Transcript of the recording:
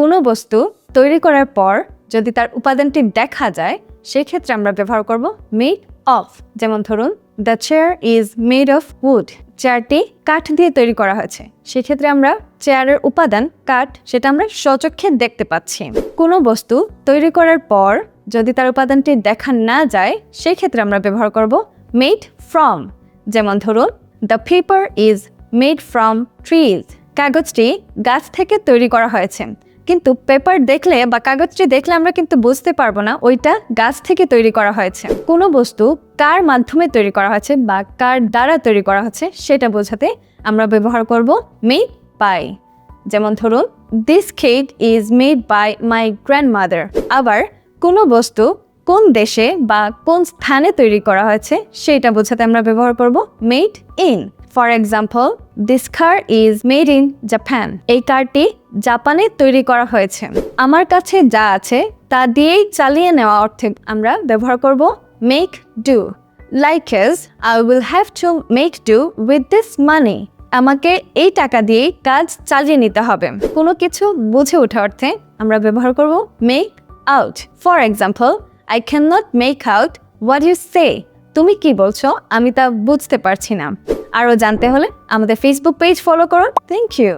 কোনো বস্তু তৈরি করার পর যদি তার উপাদানটি দেখা যায় সেক্ষেত্রে আমরা ব্যবহার করব মেড অফ। যেমন ধরুন the chair is made of wood, চেয়ারটি কাঠ দিয়ে তৈরি করা হয়েছে। সেক্ষেত্রে আমরা চেয়ারের উপাদান কাঠ সেটা আমরা স্বচক্ষে দেখতে পাচ্ছি। কোনো বস্তু তৈরি করার পর যদি তার উপাদানটি দেখা না যায় সেক্ষেত্রে আমরা ব্যবহার করব মেড ফ্রম। যেমন ধরুন the paper is made from trees, কাগজটি গাছ থেকে তৈরি করা হয়েছে। কিন্তু পেপার দেখলে বা কাগজটি দেখলে আমরা কিন্তু বুঝতে পারবো না ওইটা গাছ থেকে তৈরি করা হয়েছে। কোনো বস্তু কার মাধ্যমে তৈরি করা হয়েছে বা কার দ্বারা তৈরি করা হচ্ছে সেটা বোঝাতে আমরা ব্যবহার করব মেড বাই। যেমন ধরুন this cake is made by my grandmother. আবার কোনো বস্তু কোন দেশে বা কোন স্থানে তৈরি করা হয়েছে সেটা বোঝাতে আমরা ব্যবহার করব made in. For example this car is made in Japan, এই কারটি জাপানে তৈরি করা হয়েছে। আমার কাছে যা আছে তা দিয়েই চালিয়ে নেওয়া অর্থে আমরা ব্যবহার করব make do. Like age I will have to make do with this মানি, আমাকে এই টাকা দিয়েই কাজ চালিয়ে নিতে হবে। কোনো কিছু বুঝে ওঠা অর্থে আমরা ব্যবহার করব make out. For example I can not make out what you say, তুমি কি বলছো আমি তা বুঝতে পারছি না। আরও জানতে হলে আমাদের ফেসবুক পেজ ফলো করুন। Thank you.